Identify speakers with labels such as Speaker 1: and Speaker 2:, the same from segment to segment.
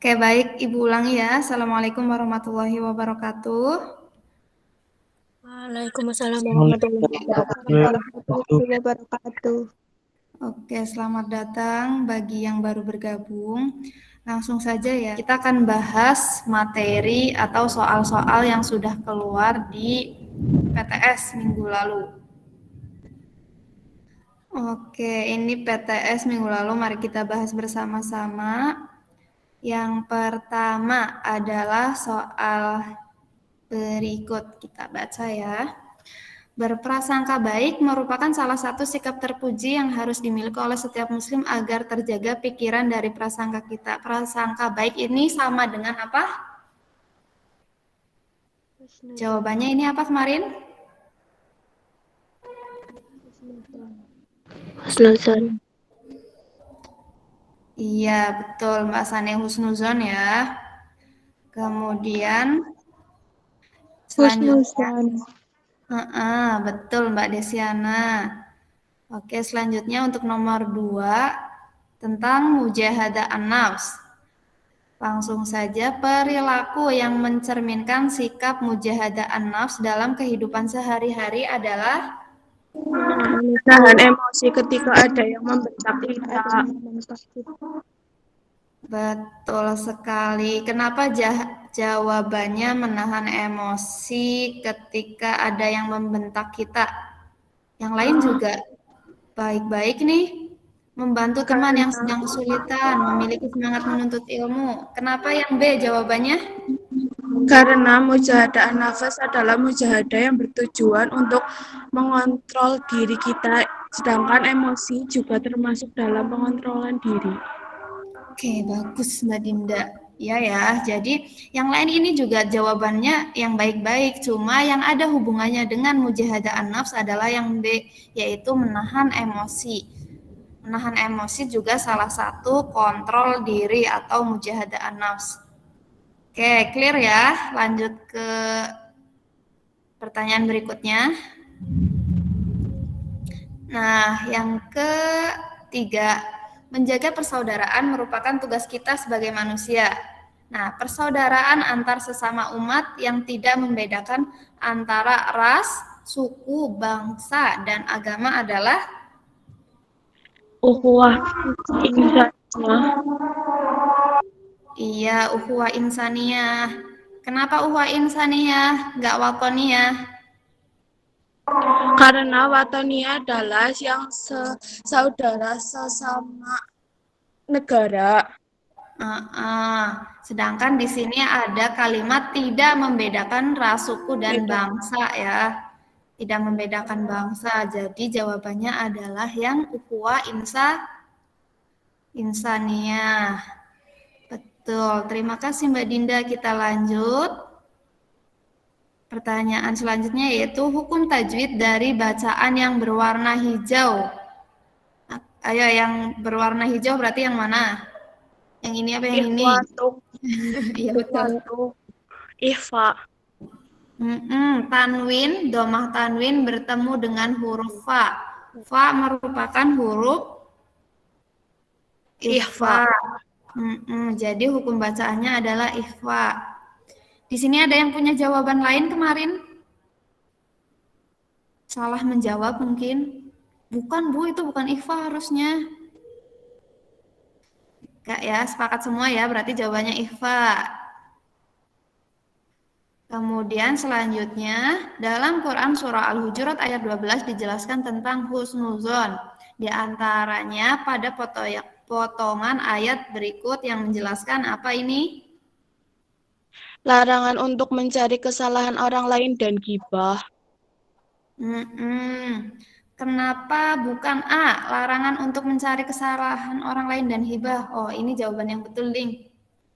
Speaker 1: Oke, baik. Ibu ulangi ya. Assalamualaikum warahmatullahi wabarakatuh.
Speaker 2: Waalaikumsalam warahmatullahi wabarakatuh.
Speaker 1: Oke, selamat datang bagi yang baru bergabung. Langsung saja ya, kita akan bahas materi atau soal-soal yang sudah keluar di PTS minggu lalu. Oke, ini PTS minggu lalu, mari kita bahas bersama-sama. Yang pertama adalah soal berikut, kita baca ya. Berprasangka baik merupakan salah satu sikap terpuji yang harus dimiliki oleh setiap muslim agar terjaga pikiran dari prasangka kita. Prasangka baik ini sama dengan apa? Jawabannya ini apa kemarin?
Speaker 2: Husnuzon.
Speaker 1: Iya, betul Mbak Sane, husnuzon ya. Kemudian selanjutnya, betul Mbak Desiana. Oke, selanjutnya untuk nomor 2 tentang mujahadah an-nafs. Langsung saja, perilaku yang mencerminkan sikap mujahadah an-nafs dalam kehidupan sehari-hari adalah
Speaker 2: Menahan emosi ketika ada yang membentak kita.
Speaker 1: betul sekali. Kenapa jawabannya menahan emosi ketika ada yang membentak kita? Yang lain juga baik-baik nih. Membantu teman yang sedang kesulitan, memiliki semangat menuntut ilmu. Kenapa yang B jawabannya?
Speaker 2: Karena mujahadah an-nafas adalah mujahadah yang bertujuan untuk mengontrol diri kita, sedangkan emosi juga termasuk dalam pengontrolan diri.
Speaker 1: Oke, bagus Mbak Dinda. Ya, jadi yang lain ini juga jawabannya yang baik-baik, cuma yang ada hubungannya dengan mujahadah an-nafs adalah yang B, yaitu menahan emosi. Menahan emosi juga salah satu kontrol diri atau mujahadah an-nafs. Oke, clear ya? Lanjut ke pertanyaan berikutnya. Nah, yang ketiga, menjaga persaudaraan merupakan tugas kita sebagai manusia. Nah, persaudaraan antar sesama umat yang tidak membedakan antara ras, suku, bangsa, dan agama adalah
Speaker 2: Ukhuwah insaniyah.
Speaker 1: iya, ukhuwah insaniyah. Kenapa ukhuwah insaniyah, nggak watoniyah?
Speaker 2: Karena watonia adalah yang saudara sesama negara.
Speaker 1: Sedangkan di sini ada kalimat tidak membedakan ras, suku, dan bangsa ya. Tidak membedakan bangsa. Jadi jawabannya adalah yang ukhuwah insaniyah. Betul. Terima kasih Mbak Dinda. Kita lanjut. Pertanyaan selanjutnya yaitu hukum tajwid dari bacaan yang berwarna hijau. Ayo, yang berwarna hijau berarti yang mana? Yang ini apa yang ini? Iya betul.
Speaker 2: Ihfa.
Speaker 1: Tanwin, domah tanwin bertemu dengan huruf fa. Fa merupakan huruf ikhfa. Jadi hukum bacaannya adalah ikhfa. Di sini ada yang punya jawaban lain kemarin? Salah menjawab mungkin? Bukan Bu, itu bukan ikhfa harusnya. Enggak ya, sepakat semua ya, berarti jawabannya ikhfa. Kemudian selanjutnya, dalam Quran Surah Al-Hujurat ayat 12 dijelaskan tentang husnuzon. Di antaranya pada potongan ayat berikut yang menjelaskan apa ini?
Speaker 2: Larangan untuk mencari kesalahan orang lain dan ghibah.
Speaker 1: Kenapa bukan A, larangan untuk mencari kesalahan orang lain dan hibah? Oh, ini jawaban yang betul, Ding.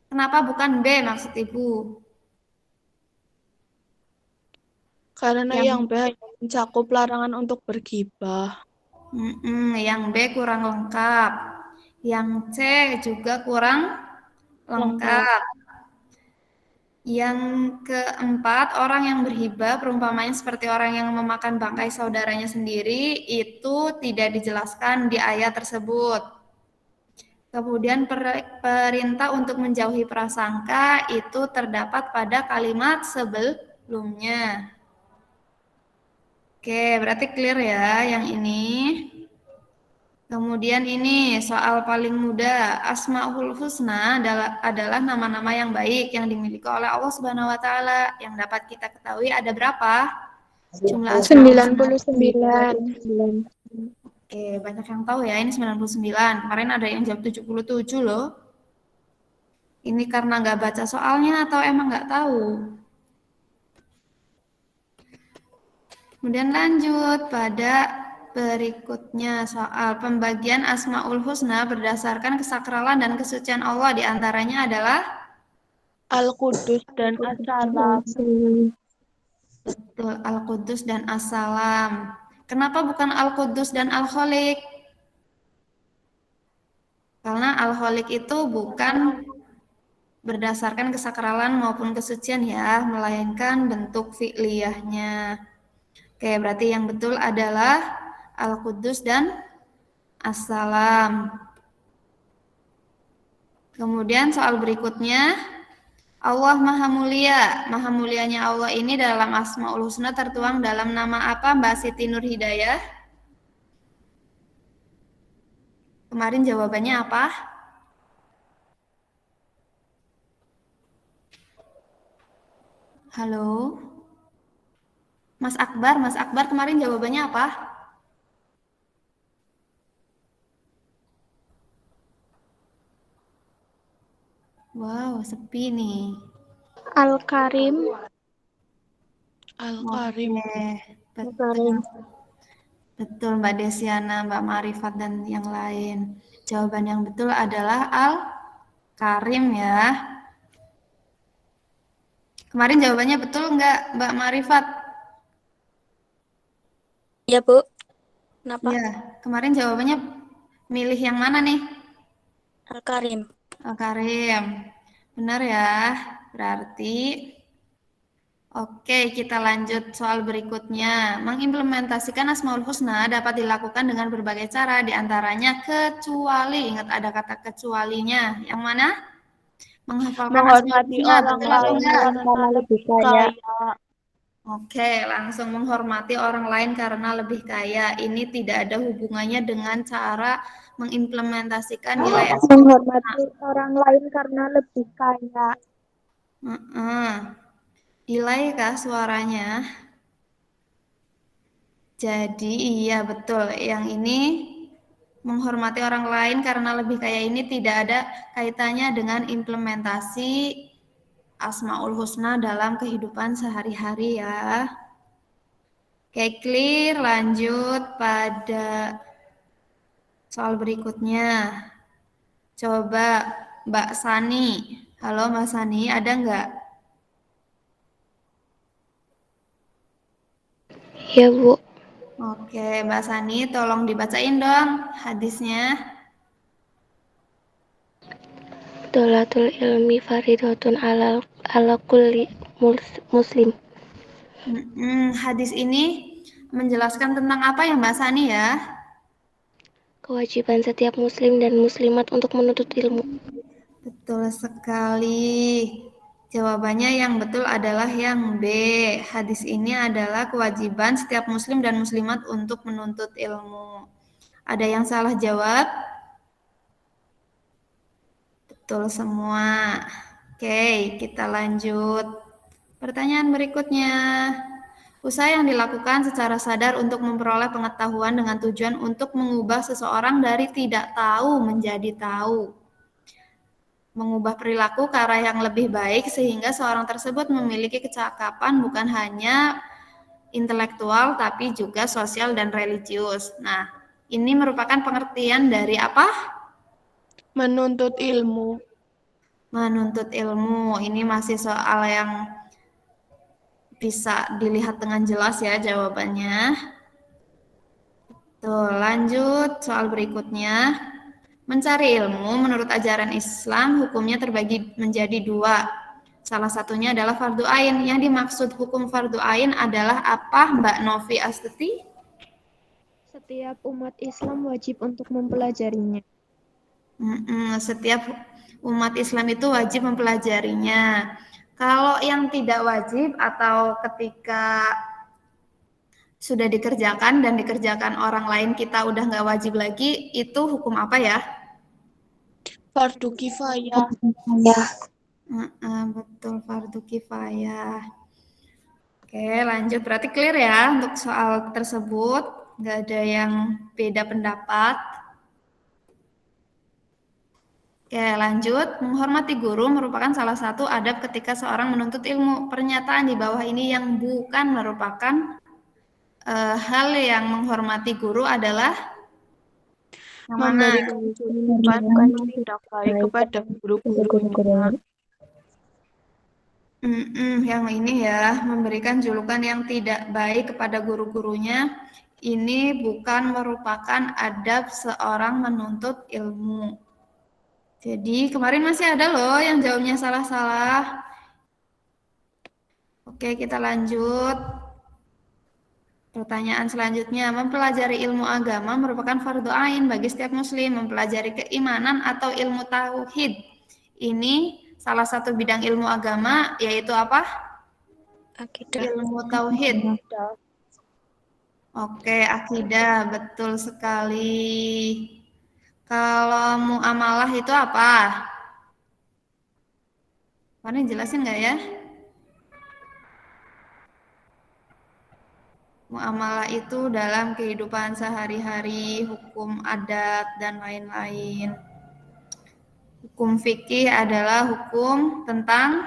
Speaker 1: Kenapa bukan B maksud Ibu?
Speaker 2: Karena yang B hanya mencakup larangan untuk berghibah.
Speaker 1: Yang B kurang lengkap. Yang C juga kurang lengkap. Yang keempat, orang yang berhibah perumpamaan seperti orang yang memakan bangkai saudaranya sendiri itu tidak dijelaskan di ayat tersebut. Kemudian perintah untuk menjauhi prasangka itu terdapat pada kalimat sebelumnya. Oke, berarti clear ya yang ini. Kemudian ini soal paling mudah, Asmaul Husna adalah nama-nama yang baik yang dimiliki oleh Allah Subhanahu wa taala. Yang dapat kita ketahui ada berapa? Jumlah Asmaul Husna.
Speaker 3: 99.
Speaker 1: Oke, banyak yang tahu ya, ini 99. Kemarin ada yang jawab 77 loh. Ini karena nggak baca soalnya atau emang nggak tahu? Kemudian lanjut pada berikutnya soal pembagian Asmaul Husna berdasarkan kesakralan dan kesucian Allah, diantaranya adalah
Speaker 2: Al-Qudus dan As-Salam.
Speaker 1: betul, Al-Qudus dan As-Salam. Kenapa bukan Al-Qudus dan Al-Khaliq? Karena Al-Khaliq itu bukan berdasarkan kesakralan maupun kesucian ya, melainkan bentuk fi'liyahnya. Oke, berarti yang betul adalah Al-Qudus dan As-Salam. Kemudian soal berikutnya, Allah Maha Mulia. Maha mulianya Allah ini dalam Asmaul Husna tertuang dalam nama apa, Mbak Siti Nur Hidayah? Kemarin jawabannya apa? Halo? Mas Akbar kemarin jawabannya apa? Wow, sepi nih.
Speaker 3: Al-Karim.
Speaker 2: Al-Karim.
Speaker 1: Oke, betul. Betul Mbak Desiana, Mbak Marifat, dan yang lain. Jawaban yang betul adalah Al-Karim ya. Kemarin jawabannya betul nggak Mbak Marifat?
Speaker 3: Ya, Bu. Kenapa?
Speaker 1: Iya, kemarin jawabannya milih yang mana nih?
Speaker 3: Al-Karim.
Speaker 1: Al-Karim. Benar ya, berarti. Oke, kita lanjut soal berikutnya. Mengimplementasikan Asmaul Husna dapat dilakukan dengan berbagai cara, diantaranya kecuali. Ingat ada kata kecualinya. Yang mana? Menghafalkan Asmaul
Speaker 2: Menghormati
Speaker 1: Husna.
Speaker 2: orang
Speaker 1: Betul atau
Speaker 2: lain
Speaker 1: enggak?
Speaker 2: karena lebih kaya.
Speaker 1: Oke, langsung menghormati orang lain karena lebih kaya. Ini tidak ada hubungannya dengan cara mengimplementasikan nilai Asmaul Husna.
Speaker 3: Menghormati orang lain karena lebih kaya.
Speaker 1: Delay kah suaranya? Jadi iya betul, yang ini menghormati orang lain karena lebih kaya ini tidak ada kaitannya dengan implementasi Asmaul Husna dalam kehidupan sehari-hari ya. Oke, clear, lanjut pada soal berikutnya. Coba Mbak Sani. Halo Mbak Sani, ada nggak?
Speaker 3: Ya, Bu.
Speaker 1: Oke, Mbak Sani, tolong dibacain dong hadisnya.
Speaker 3: Dolatul ilmi faridatun ala kulli muslim.
Speaker 1: Hadis ini menjelaskan tentang apa ya Mbak Sani ya?
Speaker 3: Kewajiban setiap muslim dan muslimat untuk menuntut ilmu.
Speaker 1: Betul sekali. Jawabannya yang betul adalah yang B. Hadis ini adalah kewajiban setiap muslim dan muslimat untuk menuntut ilmu. Ada yang salah jawab? Betul semua. Oke, kita lanjut. Pertanyaan berikutnya. Usaha yang dilakukan secara sadar untuk memperoleh pengetahuan dengan tujuan untuk mengubah seseorang dari tidak tahu menjadi tahu. Mengubah perilaku ke arah yang lebih baik sehingga seorang tersebut memiliki kecakapan bukan hanya intelektual tapi juga sosial dan religius. Nah, ini merupakan pengertian dari apa?
Speaker 2: Menuntut ilmu.
Speaker 1: Menuntut ilmu. Ini masih soal yang bisa dilihat dengan jelas ya jawabannya. Tuh, lanjut soal berikutnya. Mencari ilmu menurut ajaran Islam hukumnya terbagi menjadi dua. Salah satunya adalah fardu ain. Yang dimaksud hukum fardu ain adalah apa, Mbak Novi Astuti?
Speaker 3: Setiap umat Islam wajib untuk mempelajarinya.
Speaker 1: Setiap umat Islam itu wajib mempelajarinya. Kalau yang tidak wajib atau ketika sudah dikerjakan dan dikerjakan orang lain kita udah nggak wajib lagi, itu hukum apa ya?
Speaker 2: Fardu kifayah.
Speaker 3: Ya,
Speaker 1: Betul, fardu kifayah. Oke, lanjut. Berarti clear ya untuk soal tersebut. Nggak ada yang beda pendapat. Oke, lanjut. Menghormati guru merupakan salah satu adab ketika seorang menuntut ilmu. Pernyataan di bawah ini yang bukan merupakan hal yang menghormati guru adalah yang mana?
Speaker 2: Memberikan julukan yang tidak baik kepada guru-gurunya.
Speaker 1: Yang ini ya, memberikan julukan yang tidak baik kepada guru-gurunya. Ini bukan merupakan adab seorang menuntut ilmu. Jadi kemarin masih ada loh yang jawabnya salah-salah. Oke, kita lanjut. Pertanyaan selanjutnya, mempelajari ilmu agama merupakan fardu ain bagi setiap muslim. Mempelajari keimanan atau ilmu tauhid. Ini salah satu bidang ilmu agama, yaitu apa?
Speaker 3: akidah.
Speaker 1: Ilmu tauhid. Oke, akidah, betul sekali. Kalau muamalah itu apa? Ini jelasin nggak ya? Muamalah itu dalam kehidupan sehari-hari, hukum adat, dan lain-lain. Hukum fikih adalah hukum tentang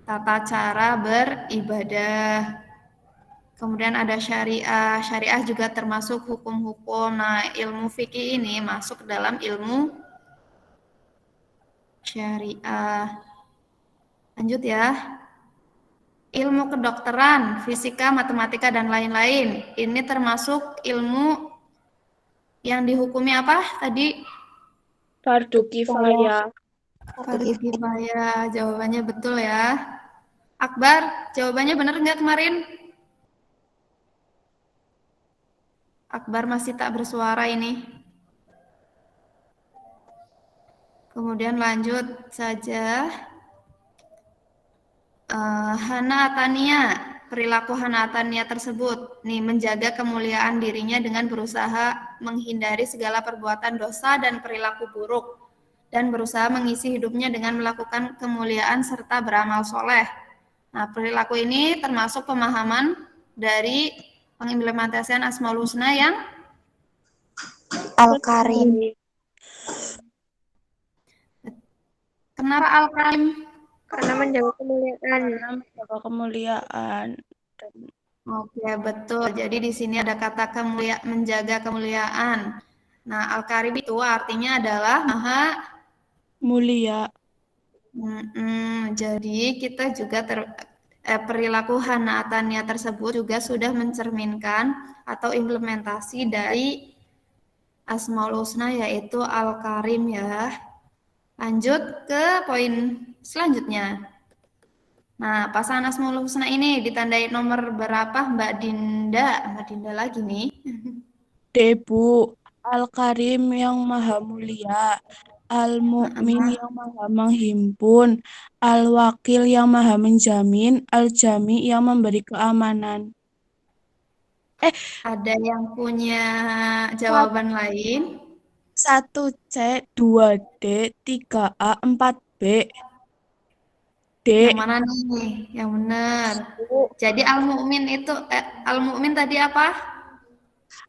Speaker 1: tata cara beribadah. Kemudian ada syariah. Syariah juga termasuk hukum-hukum. Nah, ilmu fikih ini masuk dalam ilmu syariah. Lanjut ya. Ilmu kedokteran, fisika, matematika, dan lain-lain. Ini termasuk ilmu yang dihukumi apa tadi?
Speaker 2: Fardu kifayah.
Speaker 1: Fardu kifayah. Jawabannya betul ya. Akbar, jawabannya benar nggak kemarin? Akbar masih tak bersuara ini. Kemudian lanjut saja. Hana Atania, perilaku Hana Atania tersebut nih menjaga kemuliaan dirinya dengan berusaha menghindari segala perbuatan dosa dan perilaku buruk dan berusaha mengisi hidupnya dengan melakukan kemuliaan serta beramal soleh. Nah, perilaku ini termasuk pemahaman dari pengimplementasian Asmaul Husna yang
Speaker 3: Al-Karim.
Speaker 1: kenapa Al-Karim?
Speaker 3: Karena menjaga kemuliaan.
Speaker 2: Menjaga kemuliaan.
Speaker 1: Oke, betul. Jadi di sini ada kata menjaga kemuliaan. Nah, Al-Karim itu artinya adalah maha
Speaker 2: Mulia.
Speaker 1: Jadi kita juga perilaku Hana Atania tersebut juga sudah mencerminkan atau implementasi dari Asmaul Husna yaitu Al-Karim ya. Lanjut ke poin selanjutnya. Nah, pasangan Asmaul Husna ini ditandai nomor berapa Mbak Dinda? Mbak Dinda lagi nih.
Speaker 2: Debu. Al-Karim yang maha mulia. Al-Mu'min yang maha menghimpun. Al-Wakil yang maha menjamin. Al-Jami yang memberi keamanan.
Speaker 1: Ada yang punya jawaban lain?
Speaker 2: 1C, 2D, 3A, 4B. D.
Speaker 1: Yang mana nih? Yang benar. Jadi Al-Mu'min itu Al-Mu'min tadi apa?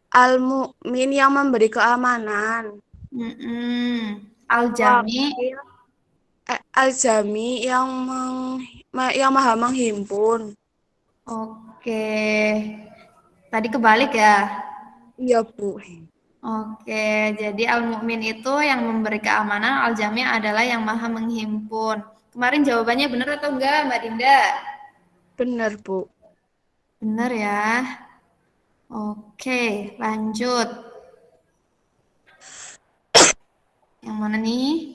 Speaker 2: Al-Mu'min yang memberi keamanan.
Speaker 1: Al-Jami.
Speaker 2: Al-Jami yang maha menghimpun.
Speaker 1: Oke. Tadi kebalik ya?
Speaker 2: Iya, Bu.
Speaker 1: Oke, jadi Al-Mu'min itu yang memberi keamanan, Al-Jami adalah yang maha menghimpun. Kemarin jawabannya benar atau enggak, Mbak Dinda?
Speaker 2: Benar, Bu.
Speaker 1: Benar ya. Oke, lanjut. Yang mana nih?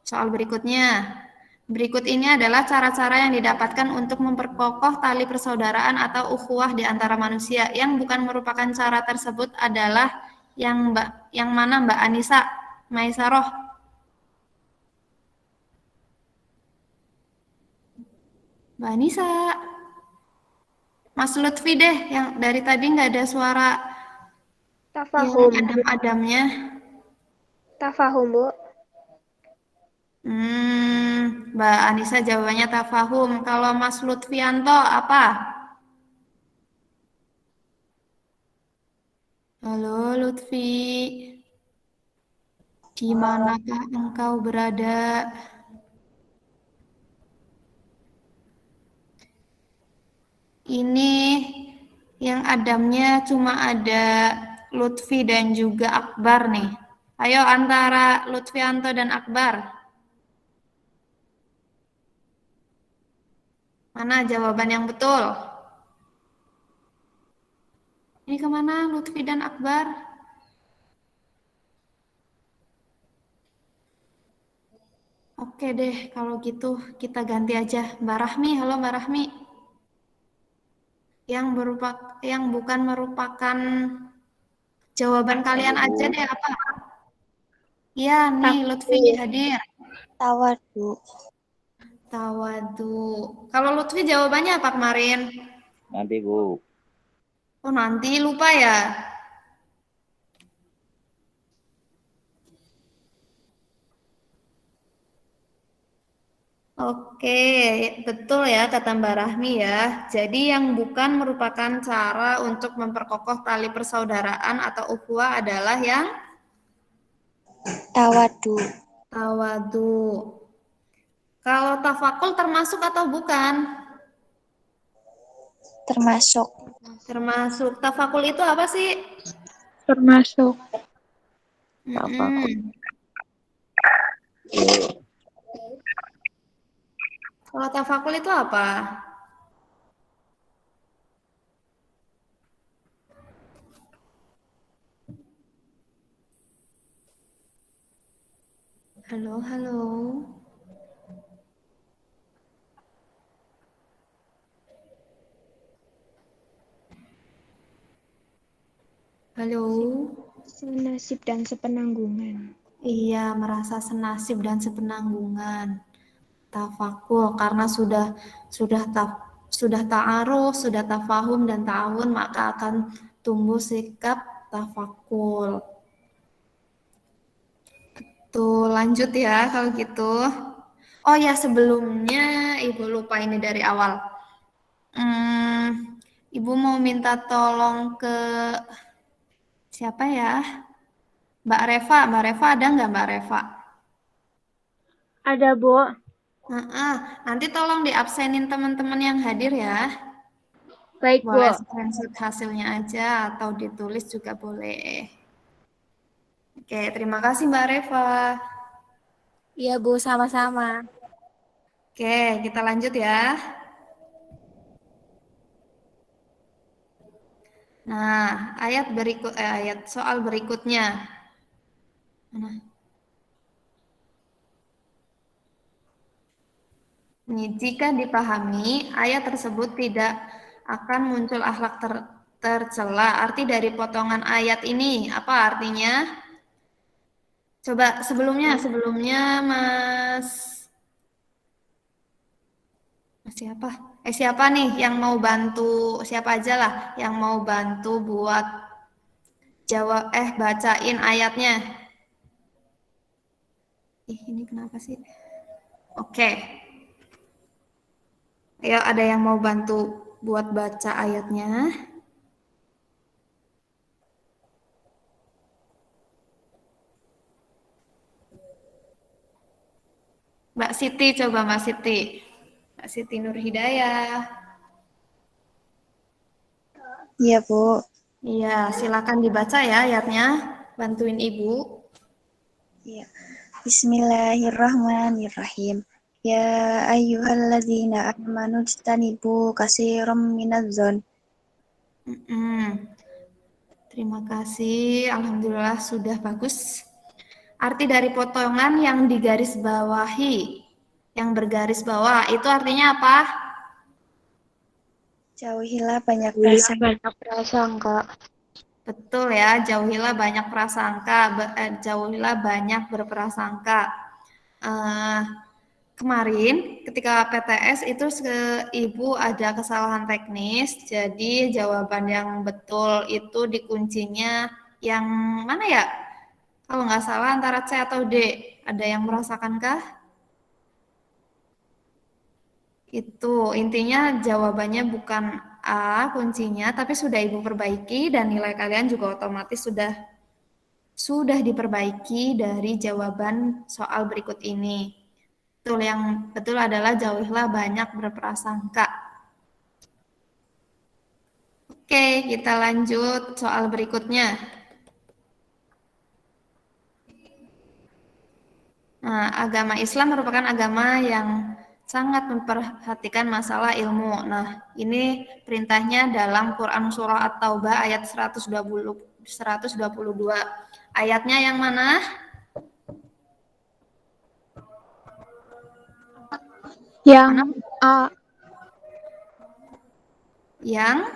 Speaker 1: Soal berikutnya. Berikut ini adalah cara-cara yang didapatkan untuk memperkokoh tali persaudaraan atau ukhuwah di antara manusia. Yang bukan merupakan cara tersebut adalah Yang mana Mbak Anissa Maisaroh? Mbak Anissa. Mas Lutfi deh, yang dari tadi nggak ada suara yang
Speaker 3: Tafahum.
Speaker 1: adem-ademnya.
Speaker 3: Tafahum, Bu.
Speaker 1: Mbak Anissa jawabannya tafahum. Kalau Mas Lutfianto apa? Halo Lutfi, di manakah engkau berada? Ini yang adamnya cuma ada Lutfi dan juga Akbar nih. Ayo antara Lutfianto dan Akbar. Mana jawaban yang betul? Ini kemana Lutfi dan Akbar? Oke deh, kalau gitu kita ganti aja. Mbak Rahmi, halo Mbak Rahmi. Yang bukan merupakan jawaban kalian aja deh apa? Iya nih, Lutfi hadir.
Speaker 3: Tawadu.
Speaker 1: Tawadu. Kalau Lutfi jawabannya apa kemarin?
Speaker 4: Nanti, Bu.
Speaker 1: Oh nanti lupa ya. Oke, betul ya kata Mbak Rahmi ya. Jadi yang bukan merupakan cara untuk memperkokoh tali persaudaraan atau ukhuwah adalah yang
Speaker 3: Tawadu.
Speaker 1: tawadu. Kalau tafakul termasuk atau bukan?
Speaker 3: Termasuk.
Speaker 1: Termasuk. Tafakul itu apa sih?
Speaker 2: Termasuk.
Speaker 1: Kalau tafakul itu apa? Halo, halo. Halo.
Speaker 3: Senasib dan sepenanggungan.
Speaker 1: Iya, merasa senasib dan sepenanggungan. Tafakul karena sudah ta'aruf, sudah tafahum dan ta'awun, maka akan tumbuh sikap tafakul. Tuh, lanjut ya kalau gitu. Oh ya, sebelumnya Ibu lupa ini dari awal. Ibu mau minta tolong ke siapa ya? Mbak Reva. Mbak Reva ada nggak Mbak Reva?
Speaker 3: Ada, Bu.
Speaker 1: Nanti tolong diabsenin teman-teman yang hadir ya.
Speaker 3: Baik, Bu.
Speaker 1: Boleh screenshot hasilnya aja atau ditulis juga boleh. Oke, terima kasih Mbak Reva.
Speaker 3: Iya, Bu, sama-sama.
Speaker 1: Oke, kita lanjut ya. Nah, ayat soal berikutnya. Mana? Ini, jika dipahami, ayat tersebut tidak akan muncul akhlak tercela. Arti dari potongan ayat ini, apa artinya? Coba sebelumnya siapa nih yang mau bantu, siapa aja lah yang mau bantu buat bacain ayatnya. Ini kenapa sih? Oke. Ayo, ada yang mau bantu buat baca ayatnya? Mbak Siti, coba Mbak Siti. Mbak Siti Nur Hidayah.
Speaker 3: Iya, Bu.
Speaker 1: Iya, silakan dibaca ya ayatnya. Bantuin Ibu.
Speaker 3: Iya. Bismillahirrahmanirrahim. Ya ayyuhalladzina amanu jtanibu katsiran minadz-dzon.
Speaker 1: Terima kasih. Alhamdulillah sudah bagus. Arti dari potongan yang digaris bawahi, yang bergaris bawah, itu artinya apa?
Speaker 3: Jauhilah banyak
Speaker 2: Banyak
Speaker 3: prasangka.
Speaker 1: Betul ya, jauhilah banyak prasangka, jauhilah banyak berprasangka. Kemarin ketika PTS itu Ibu ada kesalahan teknis, jadi jawaban yang betul itu dikuncinya yang mana ya? Kalau nggak salah antara C atau D. Ada yang merasakan kah? Itu intinya jawabannya bukan A kuncinya, tapi sudah Ibu perbaiki dan nilai kalian juga otomatis sudah diperbaiki dari jawaban soal berikut ini. Betul, yang betul adalah jauhilah banyak berprasangka. Oke, kita lanjut soal berikutnya. Nah, agama Islam merupakan agama yang sangat memperhatikan masalah ilmu. Nah, ini perintahnya dalam Quran Surah At-Taubah ayat 122. Ayatnya yang mana?
Speaker 4: Yang A.
Speaker 1: Yang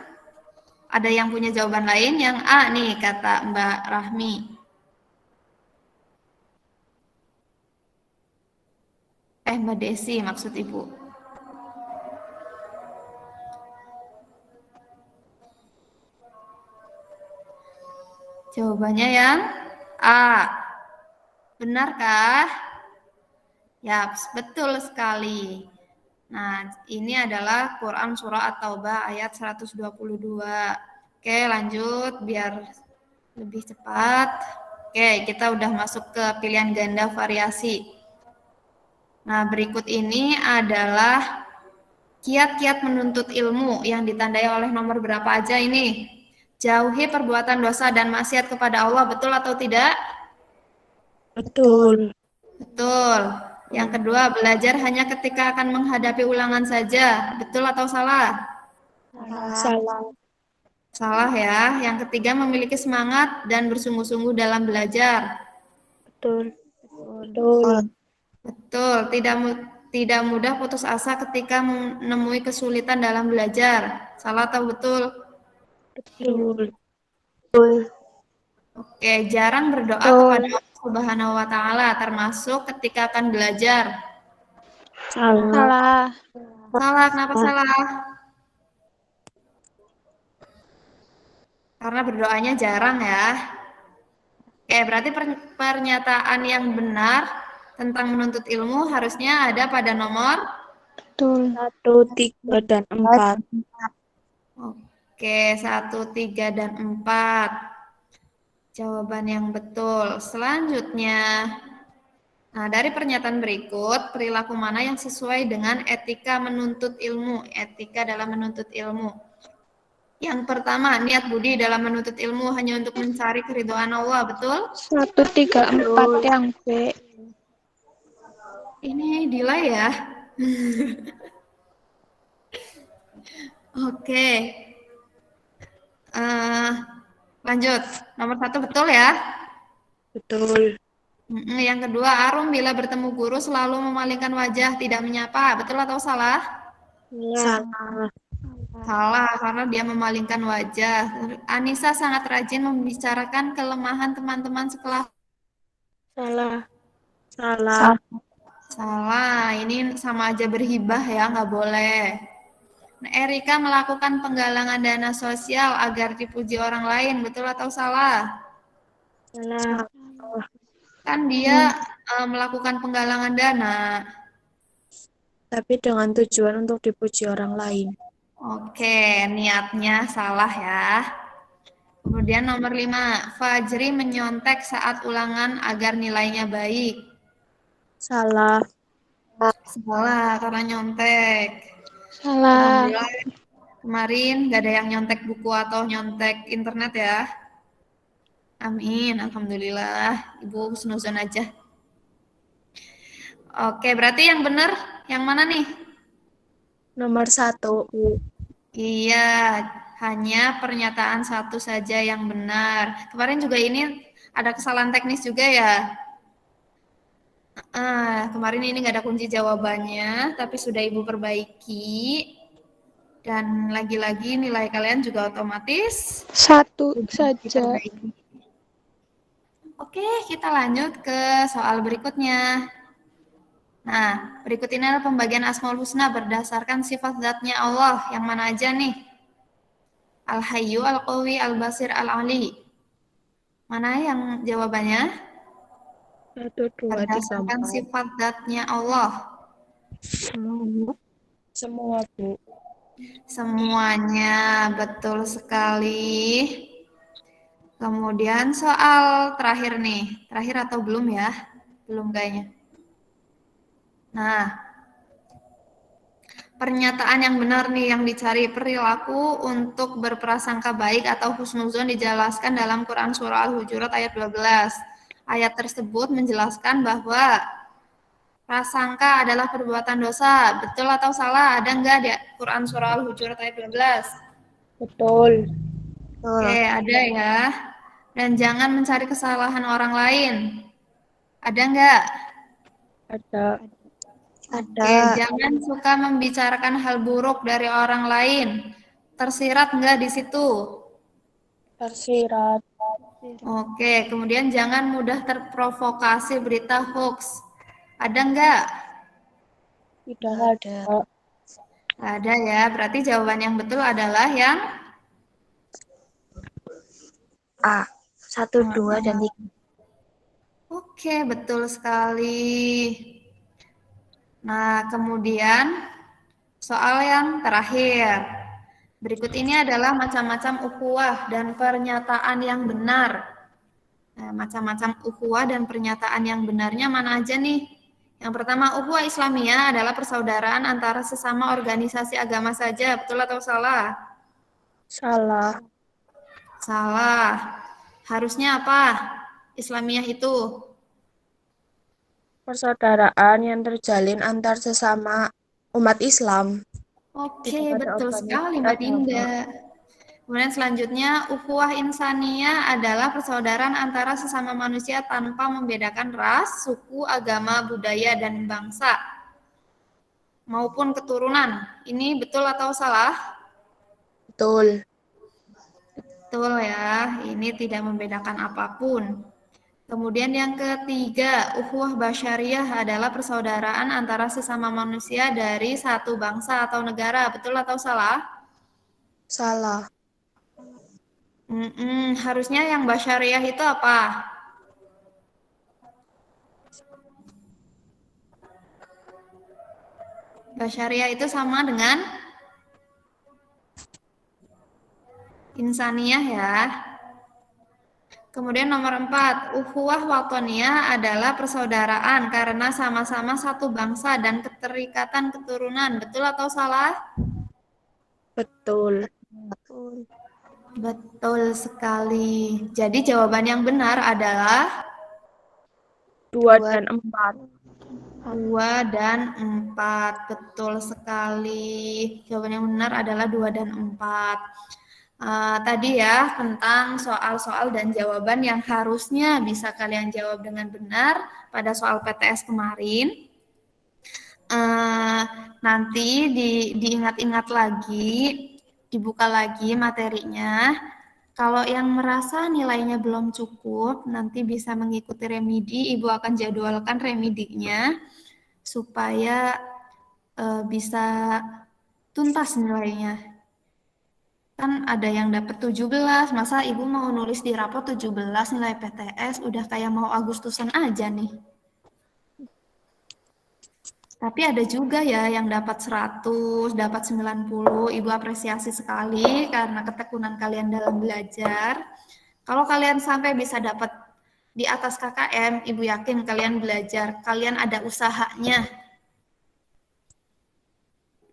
Speaker 1: ada yang punya jawaban lain? Yang A nih, kata Mbak Rahmi. Mbak Desi maksud Ibu. Jawabannya yang A. Benarkah? Ya, betul sekali. Nah, ini adalah Quran Surah At-Taubah ayat 122. Oke, lanjut biar lebih cepat. Oke, kita udah masuk ke pilihan ganda variasi. Nah, berikut ini adalah kiat-kiat menuntut ilmu yang ditandai oleh nomor berapa aja ini? Jauhi perbuatan dosa dan maksiat kepada Allah, betul atau tidak?
Speaker 2: Betul.
Speaker 1: Betul. Yang kedua, belajar hanya ketika akan menghadapi ulangan saja, betul atau salah?
Speaker 2: Salah.
Speaker 1: Salah ya. Yang ketiga, memiliki semangat dan bersungguh-sungguh dalam belajar.
Speaker 2: Betul. Betul.
Speaker 1: Betul. Tidak mudah putus asa ketika menemui kesulitan dalam belajar. Salah atau betul?
Speaker 2: Betul.
Speaker 1: Oke, jarang berdoa kepada Allah Subhanahu wa Ta'ala, termasuk ketika akan belajar.
Speaker 2: Salah.
Speaker 1: Salah, kenapa salah? Karena berdoanya jarang ya. Oke, berarti pernyataan yang benar tentang menuntut ilmu harusnya ada pada nomor
Speaker 2: 1, 3, dan 4.
Speaker 1: Oke, 1, 3, dan 4. Jawaban yang betul. Selanjutnya, nah dari pernyataan berikut, perilaku mana yang sesuai dengan etika menuntut ilmu? Etika dalam menuntut ilmu. Yang pertama, niat budi dalam menuntut ilmu hanya untuk mencari keridhaan Allah, betul?
Speaker 4: 1, 3, 4 yang B.
Speaker 1: Ini delay ya. Oke. Lanjut. Nomor 1 betul ya?
Speaker 2: Betul.
Speaker 1: Yang kedua, Arum bila bertemu guru selalu memalingkan wajah, tidak menyapa. Betul atau salah?
Speaker 2: Salah.
Speaker 1: Salah, karena dia memalingkan wajah. Anissa sangat rajin membicarakan kelemahan teman-teman sekelas.
Speaker 2: Salah. Salah.
Speaker 1: Salah, ini sama aja berhibah ya, nggak boleh. Nah, Erika melakukan penggalangan dana sosial agar dipuji orang lain, betul atau salah?
Speaker 2: Salah.
Speaker 1: Kan dia melakukan penggalangan dana.
Speaker 2: Tapi dengan tujuan untuk dipuji orang lain.
Speaker 1: Oke, niatnya salah ya. Kemudian nomor 5, Fajri menyontek saat ulangan agar nilainya baik.
Speaker 2: Salah.
Speaker 1: Salah, karena nyontek.
Speaker 4: Salah.
Speaker 1: Alhamdulillah, kemarin gak ada yang nyontek buku atau nyontek internet ya. Amin, alhamdulillah. Ibu husnuzon aja. Oke, berarti yang benar yang mana nih?
Speaker 2: Nomor 1.
Speaker 1: Iya, hanya pernyataan satu saja yang benar. Kemarin juga ini ada kesalahan teknis juga ya. Kemarin ini nggak ada kunci jawabannya, tapi sudah Ibu perbaiki. Dan lagi-lagi nilai kalian juga otomatis
Speaker 4: 1 saja.
Speaker 1: diperbaiki. Oke, kita lanjut ke soal berikutnya. Nah, berikut ini adalah pembagian Asmaul Husna berdasarkan sifat zatnya Allah. Yang mana aja nih? Al-Hayyu, Al-Qawi, Al-Basir, Al-Ali. Mana yang jawabannya?
Speaker 2: 1, 2, 3,
Speaker 1: Berdasarkan
Speaker 2: 4.
Speaker 1: sifat zatnya Allah.
Speaker 2: Semua, Bu.
Speaker 1: Semuanya, betul sekali. Kemudian soal terakhir nih. Terakhir atau belum ya? Belum kayaknya. Nah, pernyataan yang benar nih yang dicari, perilaku untuk berprasangka baik atau husnuzon dijelaskan dalam Quran Surah Al-Hujurat ayat 12. Ayat tersebut menjelaskan bahwa prasangka adalah perbuatan dosa. Betul atau salah? Ada enggak di Quran Surah Al-Hujurat ayat 12?
Speaker 2: Betul.
Speaker 1: Oke, ada ya. Dan jangan mencari kesalahan orang lain. Ada enggak?
Speaker 2: Ada.
Speaker 1: Oke, jangan suka membicarakan hal buruk dari orang lain. Tersirat enggak di situ?
Speaker 2: Tersirat.
Speaker 1: Oke, kemudian jangan mudah terprovokasi berita hoax. Ada enggak?
Speaker 2: Tidak ada.
Speaker 1: Ada ya, berarti jawaban yang betul adalah yang
Speaker 3: A. 1, 2, dan 3.
Speaker 1: Oke, betul sekali. Nah, kemudian soal yang terakhir. Berikut ini adalah macam-macam ukhuwah dan pernyataan yang benar. Nah, macam-macam ukhuwah dan pernyataan yang benarnya mana aja nih? Yang pertama, ukhuwah Islamiyah adalah persaudaraan antara sesama organisasi agama saja. Betul atau salah?
Speaker 2: Salah.
Speaker 1: Salah. Harusnya apa? Islamiyah itu
Speaker 2: Persaudaraan yang terjalin antar sesama umat Islam.
Speaker 1: Oke,
Speaker 2: Tidak ada
Speaker 1: betul
Speaker 2: organisasi
Speaker 1: sekali Mbak
Speaker 2: agama.
Speaker 1: Dinda. Kemudian selanjutnya, ukhuwah insaniyah adalah persaudaraan antara sesama manusia tanpa membedakan ras, suku, agama, budaya, dan bangsa maupun keturunan. Ini betul atau salah?
Speaker 2: Betul.
Speaker 1: Betul ya, ini tidak membedakan apapun. Kemudian yang ketiga, ukhuwah basyariah adalah persaudaraan antara sesama manusia dari satu bangsa atau negara. Betul atau salah?
Speaker 2: Salah.
Speaker 1: Harusnya yang basyariah itu apa? Basyariah itu sama dengan insaniyah ya. Kemudian nomor 4, ukhuwah watoniyah adalah persaudaraan karena sama-sama satu bangsa dan keterikatan keturunan. Betul atau salah?
Speaker 2: Betul.
Speaker 1: Betul sekali. Jadi jawaban yang benar adalah
Speaker 2: 2 dan 4.
Speaker 1: 2 dan 4. Betul sekali. Jawaban yang benar adalah 2 dan 4. Tadi ya tentang soal-soal dan jawaban yang harusnya bisa kalian jawab dengan benar pada soal PTS kemarin. Nanti diingat-ingat lagi, dibuka lagi materinya. Kalau yang merasa nilainya belum cukup, nanti bisa mengikuti remedi. Ibu akan jadwalkan remedinya supaya bisa tuntas nilainya. Kan ada yang dapat 17, masa ibu mau nulis di rapot 17 nilai PTS, udah kayak mau Agustusan aja nih. Tapi ada juga ya yang dapat 100, dapat 90, ibu apresiasi sekali karena ketekunan kalian dalam belajar. Kalau kalian sampai bisa dapat di atas KKM, ibu yakin kalian belajar, kalian ada usahanya.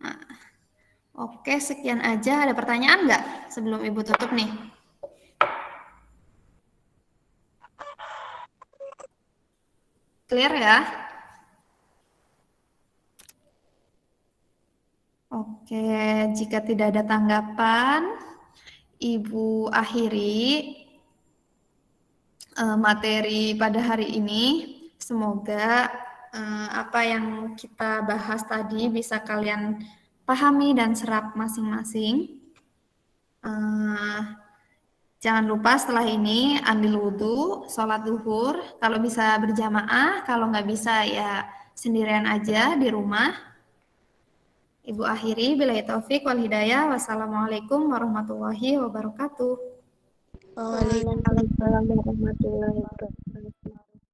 Speaker 1: Nah, oke, sekian aja. Ada pertanyaan nggak sebelum ibu tutup nih? Clear ya? Oke, jika tidak ada tanggapan, ibu akhiri materi pada hari ini. Semoga apa yang kita bahas tadi bisa kalian pahami dan serap masing-masing. Jangan lupa setelah ini ambil wudhu, sholat zuhur. Kalau bisa berjamaah, kalau nggak bisa ya sendirian aja di rumah. Ibu akhiri, billahi taufik wal hidayah. Wassalamualaikum warahmatullahi wabarakatuh.
Speaker 2: Waalaikumsalam.
Speaker 3: Waalaikumsalam warahmatullahi wabarakatuh.